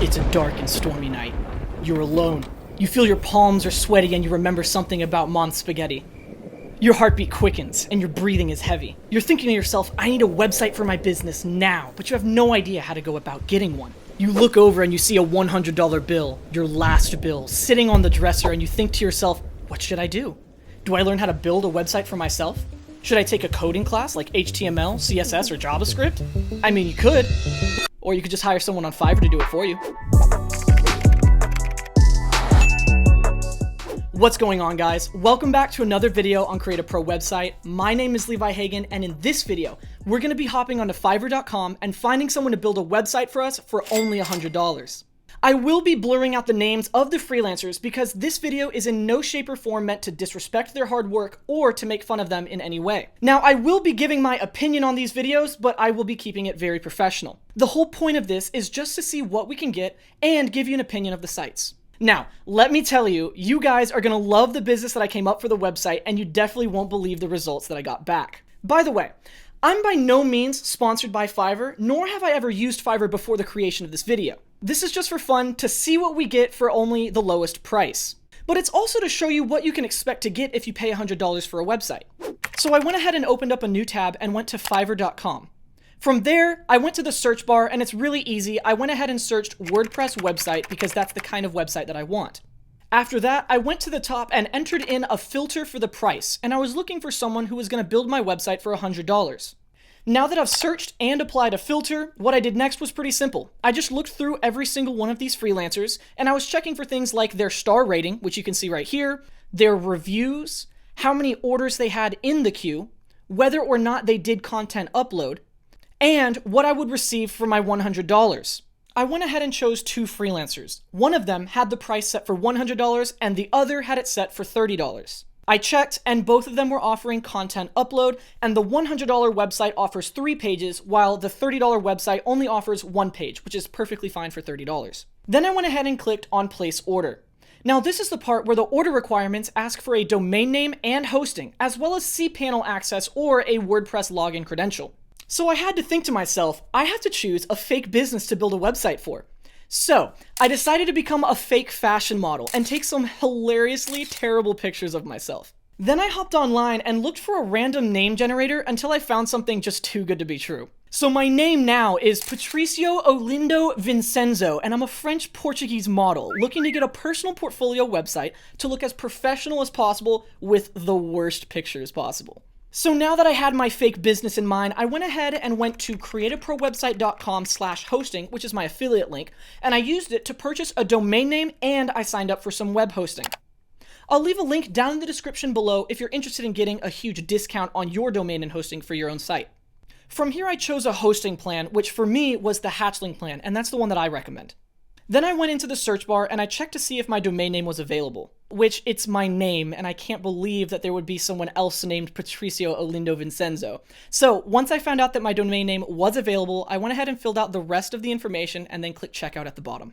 It's a dark and stormy night. You're alone. You feel your palms are sweaty and you remember something about mom's spaghetti. Your heartbeat quickens and your breathing is heavy. You're thinking to yourself, I need a website for my business now, but you have no idea how to go about getting one. You look over and you see a $100 bill, your last bill, sitting on the dresser, and you think to yourself, what should I do? Do I learn how to build a website for myself? Should I take a coding class like HTML, CSS, or JavaScript? I mean, you could. Or you could just hire someone on Fiverr to do it for you. What's going on, guys? Welcome back to another video on Create a Pro Website. My name is Levi Hagan, and in this video, we're going to be hopping onto Fiverr.com and finding someone to build a website for us for only $100. I will be blurring out the names of the freelancers because this video is in no shape or form meant to disrespect their hard work or to make fun of them in any way. Now, I will be giving my opinion on these videos, but I will be keeping it very professional. The whole point of this is just to see what we can get and give you an opinion of the sites. Now, let me tell you, you guys are going to love the business that I came up for the website, and you definitely won't believe the results that I got back. By the way, I'm by no means sponsored by Fiverr, nor have I ever used Fiverr before the creation of this video. This is just for fun to see what we get for only the lowest price. But it's also to show you what you can expect to get if you pay $100 for a website. So I went ahead and opened up a new tab and went to Fiverr.com. From there, I went to the search bar, and it's really easy. I went ahead and searched WordPress website because that's the kind of website that I want. After that, I went to the top and entered in a filter for the price, and I was looking for someone who was going to build my website for $100. Now that I've searched and applied a filter, what I did next was pretty simple. I just looked through every single one of these freelancers, and I was checking for things like their star rating, which you can see right here, their reviews, how many orders they had in the queue, whether or not they did content upload, and what I would receive for my $100. I went ahead and chose two freelancers. One of them had the price set for $100 and the other had it set for $30. I checked and both of them were offering content upload, and the $100 website offers 3 pages while the $30 website only offers 1 page, which is perfectly fine for $30. Then I went ahead and clicked on place order. Now this is the part where the order requirements ask for a domain name and hosting, as well as cPanel access or a WordPress login credential. So I had to think to myself, I have to choose a fake business to build a website for. So I decided to become a fake fashion model and take some hilariously terrible pictures of myself. Then I hopped online and looked for a random name generator until I found something just too good to be true. So my name now is Patricio Olindo Vincenzo, and I'm a French-Portuguese model looking to get a personal portfolio website to look as professional as possible with the worst pictures possible. So now that I had my fake business in mind, I went ahead and went to createaprowebsite.com/hosting, which is my affiliate link, and I used it to purchase a domain name and I signed up for some web hosting. I'll leave a link down in the description below if you're interested in getting a huge discount on your domain and hosting for your own site. From here, I chose a hosting plan, which for me was the Hatchling plan, and that's the one that I recommend. Then I went into the search bar and I checked to see if my domain name was available, which it's my name, and I can't believe that there would be someone else named Patricio Olindo Vincenzo. So once I found out that my domain name was available, I went ahead and filled out the rest of the information and then clicked checkout at the bottom.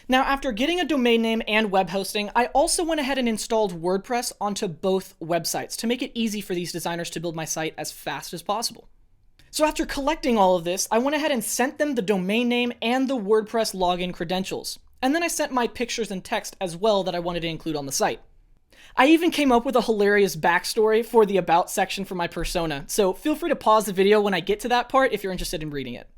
Now, after getting a domain name and web hosting, I also went ahead and installed WordPress onto both websites to make it easy for these designers to build my site as fast as possible. So after collecting all of this, I went ahead and sent them the domain name and the WordPress login credentials. And then I sent my pictures and text as well that I wanted to include on the site. I even came up with a hilarious backstory for the About section for my persona, so feel free to pause the video when I get to that part if you're interested in reading it.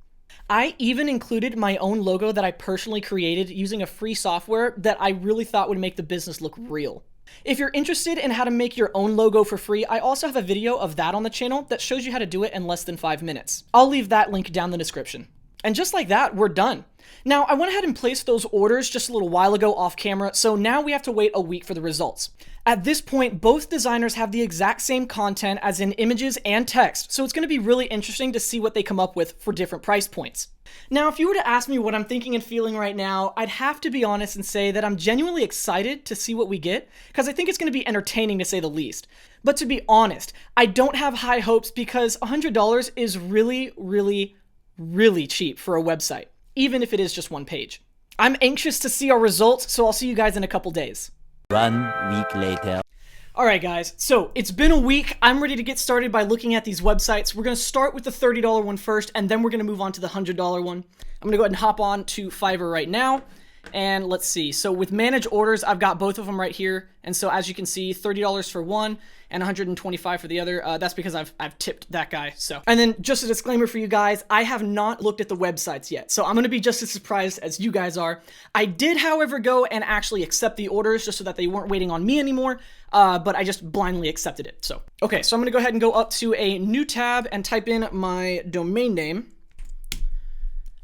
I even included my own logo that I personally created using a free software that I really thought would make the business look real. If you're interested in how to make your own logo for free, I also have a video of that on the channel that shows you how to do it in less than 5 minutes. I'll leave that link down in the description. And just like that, we're done. Now, I went ahead and placed those orders just a little while ago off camera, so now we have to wait a week for the results. At this point, both designers have the exact same content as in images and text, so it's going to be really interesting to see what they come up with for different price points. Now, if you were to ask me what I'm thinking and feeling right now, I'd have to be honest and say that I'm genuinely excited to see what we get, because I think it's going to be entertaining to say the least. But to be honest, I don't have high hopes because $100 is really, really, really cheap for a website, even if it is just 1 page. I'm anxious to see our results, so I'll see you guys in a couple days. 1 week later. Alright guys, so it's been a week. I'm ready to get started by looking at these websites. We're going to start with the $30 one first, and then we're going to move on to the $100 one. I'm going to go ahead and hop on to Fiverr right now. And let's see, so with manage orders, I've got both of them right here. And so as you can see, $30 for one and $125 for the other. That's because I've tipped that guy. So, and then just a disclaimer for you guys, I have not looked at the websites yet. So I'm going to be just as surprised as you guys are. I did, however, go and actually accept the orders just so that they weren't waiting on me anymore. But I just blindly accepted it. So, okay, so I'm going to go ahead and go up to a new tab and type in my domain name.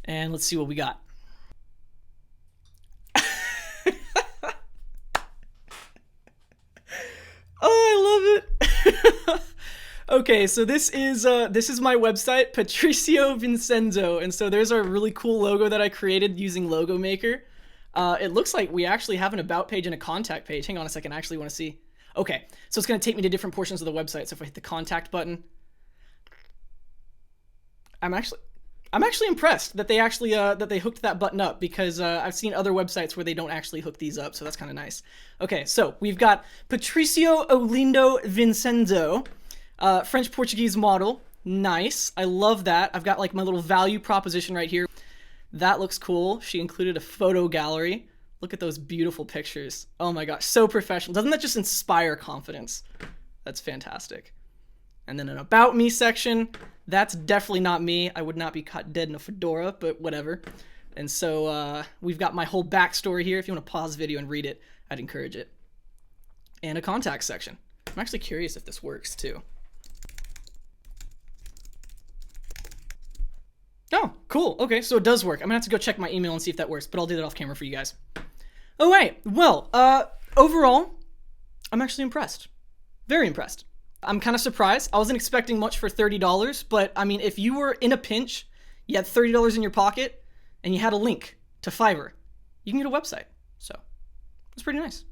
And let's see what we got. Oh, I love it. Okay, so this is my website, Patricio Vincenzo, and so there's a really cool logo that I created using Logo Maker. It looks like we actually have an about page and a contact page. Hang on a second, I actually want to see. Okay, so it's going to take me to different portions of the website. So if I hit the contact button, I'm actually impressed that they actually that they hooked that button up, because I've seen other websites where they don't actually hook these up, so that's kind of nice. Okay, so we've got Patricio Olindo Vincenzo, French Portuguese model. Nice, I love that. I've got like my little value proposition right here. That looks cool. She included a photo gallery. Look at those beautiful pictures. Oh my gosh, so professional. Doesn't that just inspire confidence? That's fantastic. And then an about me section. That's definitely not me. I would not be caught dead in a fedora, but whatever. And so we've got my whole backstory here. If you want to pause the video and read it, I'd encourage it. And a contact section. I'm actually curious if this works too. Oh, cool. Okay, so it does work. I'm gonna have to go check my email and see if that works, but I'll do that off camera for you guys. All right, well, overall, I'm actually impressed. Very impressed. I'm kind of surprised. I wasn't expecting much for $30, but I mean, if you were in a pinch, you had $30 in your pocket, and you had a link to Fiverr, you can get a website. So, it's pretty nice.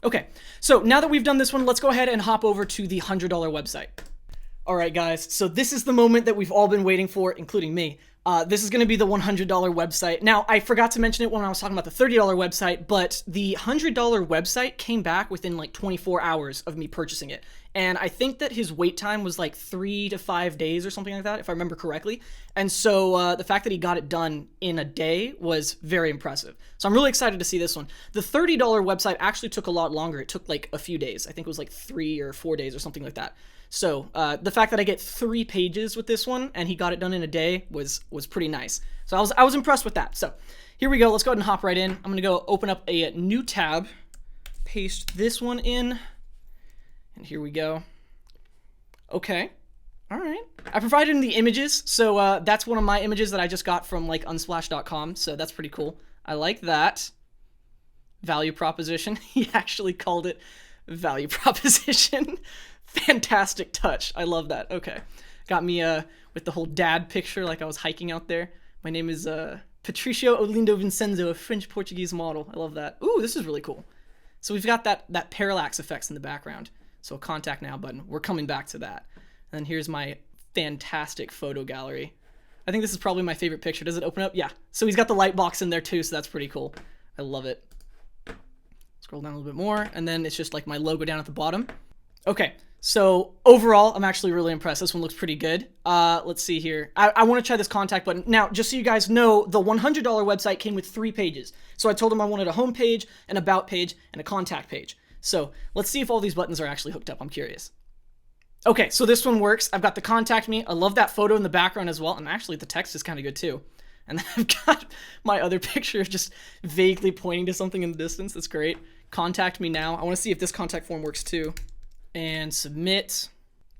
Okay, so now that we've done this one, let's go ahead and hop over to the $100 website. All right, guys, so this is the moment that we've all been waiting for, including me. This is going to be the $100 website. Now, I forgot to mention it when I was talking about the $30 website, but the $100 website came back within like 24 hours of me purchasing it. And I think that his wait time was like 3 to 5 days or something like that, if I remember correctly. And so the fact that he got it done in a day was very impressive. So I'm really excited to see this one. The $30 website actually took a lot longer. It took like a few days. I think it was like 3 or 4 days or something like that. So the fact that I get 3 pages with this one and he got it done in a day was pretty nice. So I was impressed with that. So here we go. Let's go ahead and hop right in. I'm going to go open up a new tab, paste this one in, and here we go. Okay. All right. I provided in the images. So that's one of my images that I just got from like unsplash.com. So that's pretty cool. I like that. Value proposition. He actually called it value proposition. Fantastic touch. I love that. Okay. Got me with the whole dad picture like I was hiking out there. My name is Patricio Olindo Vincenzo, a French Portuguese model. I love that. Ooh, this is really cool. So we've got that parallax effects in the background. So contact now button. We're coming back to that. And then here's my fantastic photo gallery. I think this is probably my favorite picture. Does it open up? Yeah. So he's got the light box in there too, so that's pretty cool. I love it. Scroll down a little bit more, and then it's just like my logo down at the bottom. Okay. So overall, I'm actually really impressed. This one looks pretty good. Let's see here. I want to try this contact button. Now, just so you guys know, the $100 website came with 3 pages. So I told him I wanted a home page, an about page, and a contact page. So let's see if all these buttons are actually hooked up. I'm curious. Okay, so this one works. I've got the contact me. I love that photo in the background as well. And actually, the text is kind of good too. And then I've got my other picture just vaguely pointing to something in the distance. That's great. Contact me now. I want to see if this contact form works too. And submit.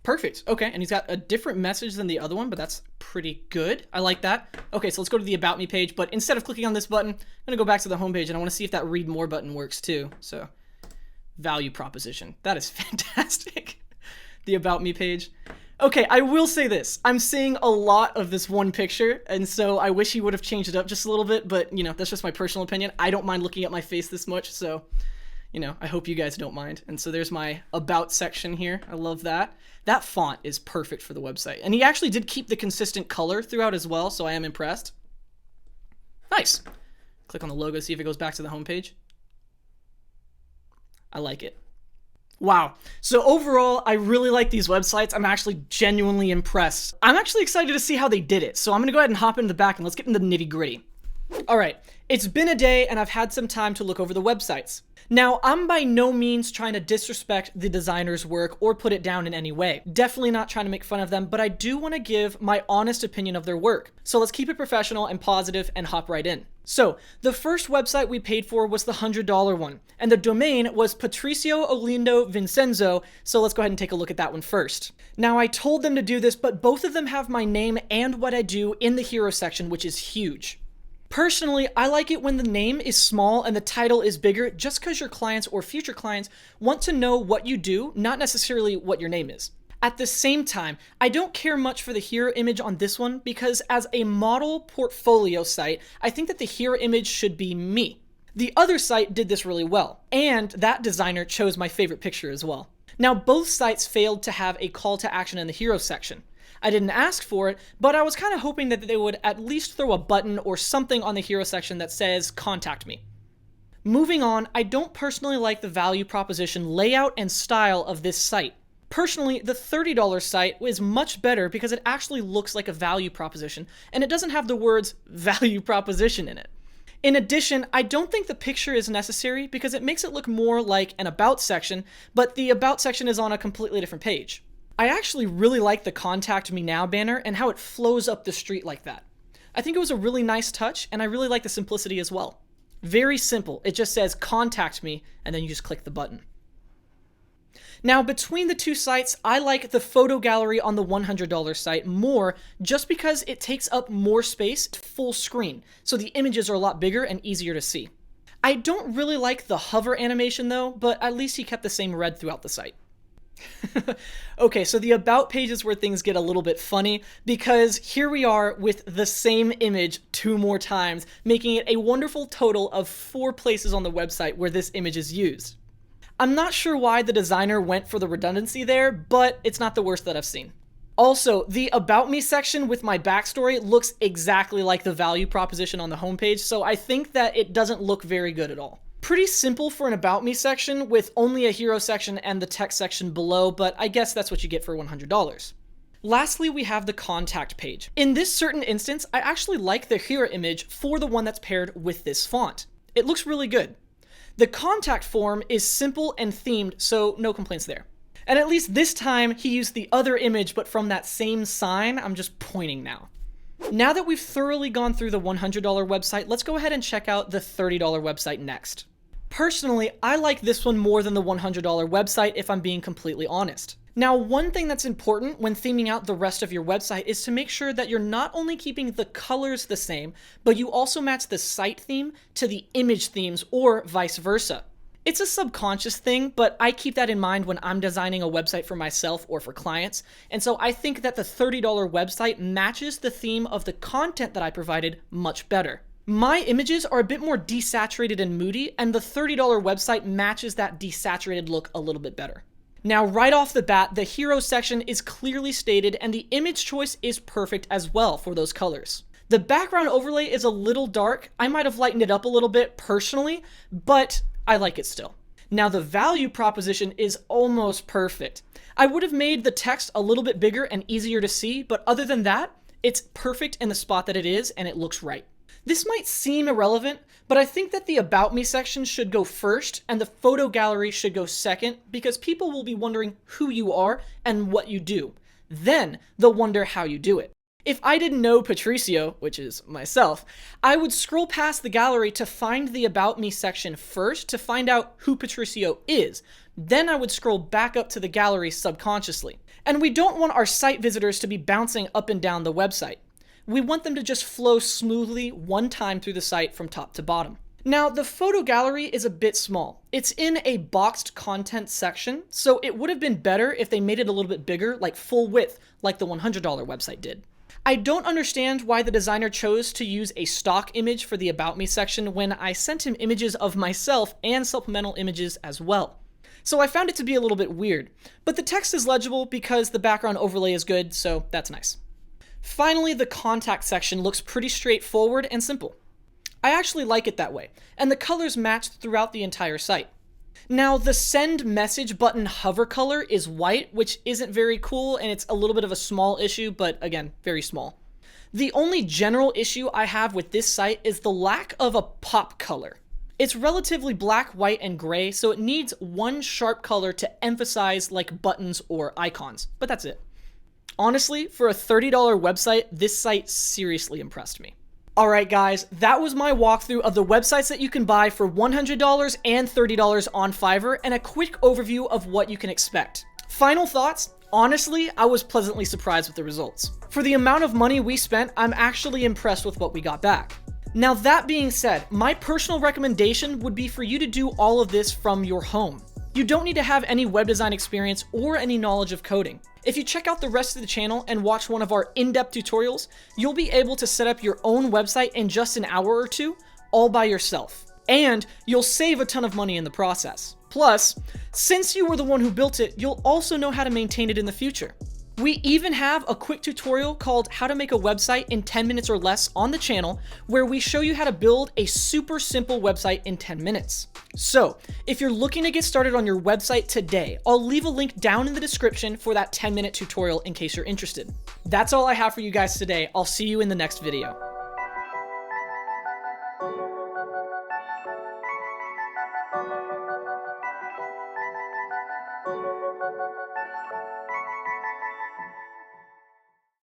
Perfect. Okay, and he's got a different message than the other one, but that's pretty good. I like that. Okay, so let's go to the About Me page, but instead of clicking on this button, I'm going to go back to the home page, and I want to see if that Read More button works too. So, value proposition. That is fantastic. The About Me page. Okay, I will say this. I'm seeing a lot of this one picture, and so I wish he would have changed it up just a little bit, but, you know, that's just my personal opinion. I don't mind looking at my face this much, so... you know, I hope you guys don't mind. And so there's my About section here. I love that. That font is perfect for the website. And he actually did keep the consistent color throughout as well, so I am impressed. Nice. Click on the logo, see if it goes back to the home page. I like it. Wow. So overall, I really like these websites. I'm actually genuinely impressed. I'm actually excited to see how they did it. So I'm gonna go ahead and hop into the back and let's get into the nitty gritty. All right, it's been a day and I've had some time to look over the websites. Now, I'm by no means trying to disrespect the designer's work or put it down in any way. Definitely not trying to make fun of them, but I do want to give my honest opinion of their work. So let's keep it professional and positive and hop right in. So, the first website we paid for was the $100 one, and the domain was Patricio Olindo Vincenzo, so let's go ahead and take a look at that one first. Now, I told them to do this, but both of them have my name and what I do in the hero section, which is huge. Personally, I like it when the name is small and the title is bigger just because your clients or future clients want to know what you do, not necessarily what your name is. At the same time, I don't care much for the hero image on this one because as a model portfolio site, I think that the hero image should be me. The other site did this really well, and that designer chose my favorite picture as well. Now, both sites failed to have a call to action in the hero section. I didn't ask for it, but I was kind of hoping that they would at least throw a button or something on the hero section that says, contact me. Moving on, I don't personally like the value proposition layout and style of this site. Personally, the $30 site is much better because it actually looks like a value proposition, and it doesn't have the words value proposition in it. In addition, I don't think the picture is necessary because it makes it look more like an about section, but the about section is on a completely different page. I actually really like the Contact Me Now banner and how it flows up the street like that. I think it was a really nice touch, and I really like the simplicity as well. Very simple. It just says contact me, and then you just click the button. Now, between the two sites, I like the photo gallery on the $100 site more just because it takes up more space full screen, so the images are a lot bigger and easier to see. I don't really like the hover animation though, but at least he kept the same red throughout the site. Okay, so the about page is where things get a little bit funny because here we are with the same image 2 more times, making it a wonderful total of 4 places on the website where this image is used. I'm not sure why the designer went for the redundancy there, but it's not the worst that I've seen. Also, the About Me section with my backstory looks exactly like the value proposition on the homepage, so I think that it doesn't look very good at all. Pretty simple for an About Me section with only a hero section and the text section below, but I guess that's what you get for $100. Lastly, we have the contact page. In this certain instance, I actually like the hero image for the one that's paired with this font. It looks really good. The contact form is simple and themed, so no complaints there. And at least this time, he used the other image, but from that same sign. I'm just pointing now. Now that we've thoroughly gone through the $100 website, let's go ahead and check out the $30 website next. Personally, I like this one more than the $100 website if I'm being completely honest. Now, one thing that's important when theming out the rest of your website is to make sure that you're not only keeping the colors the same, but you also match the site theme to the image themes or vice versa. It's a subconscious thing, but I keep that in mind when I'm designing a website for myself or for clients, and so I think that the $30 website matches the theme of the content that I provided much better. My images are a bit more desaturated and moody, and the $30 website matches that desaturated look a little bit better. Now, right off the bat, the hero section is clearly stated, and the image choice is perfect as well for those colors. The background overlay is a little dark. I might have lightened it up a little bit personally, but I like it still. Now, the value proposition is almost perfect. I would have made the text a little bit bigger and easier to see, but other than that, it's perfect in the spot that it is, and it looks right. This might seem irrelevant, but I think that the About Me section should go first and the photo gallery should go second because people will be wondering who you are and what you do. Then they'll wonder how you do it. If I didn't know Patricio, which is myself, I would scroll past the gallery to find the About Me section first to find out who Patricio is. Then I would scroll back up to the gallery subconsciously. And we don't want our site visitors to be bouncing up and down the website. We want them to just flow smoothly one time through the site from top to bottom. Now, the photo gallery is a bit small. It's in a boxed content section, so it would have been better if they made it a little bit bigger, like full width, like the $100 website did. I don't understand why the designer chose to use a stock image for the About Me section when I sent him images of myself and supplemental images as well. So I found it to be a little bit weird, but the text is legible because the background overlay is good, so that's nice. Finally, the contact section looks pretty straightforward and simple. I actually like it that way, and the colors matched throughout the entire site. Now, the send message button hover color is white, which isn't very cool, and it's a little bit of a small issue, but again, very small. The only general issue I have with this site is the lack of a pop color. It's relatively black, white, and gray, so it needs one sharp color to emphasize like buttons or icons, but that's it. Honestly, for a $30 website, this site seriously impressed me. Alright guys, that was my walkthrough of the websites that you can buy for $100 and $30 on Fiverr, and a quick overview of what you can expect. Final thoughts? Honestly, I was pleasantly surprised with the results. For the amount of money we spent, I'm actually impressed with what we got back. Now that being said, my personal recommendation would be for you to do all of this from your home. You don't need to have any web design experience or any knowledge of coding. If you check out the rest of the channel and watch one of our in-depth tutorials, you'll be able to set up your own website in just an hour or two, all by yourself. And you'll save a ton of money in the process. Plus, since you were the one who built it, you'll also know how to maintain it in the future. We even have a quick tutorial called How to Make a Website in 10 Minutes or Less on the channel, where we show you how to build a super simple website in 10 minutes. So, if you're looking to get started on your website today, I'll leave a link down in the description for that 10-minute tutorial in case you're interested. That's all I have for you guys today. I'll see you in the next video.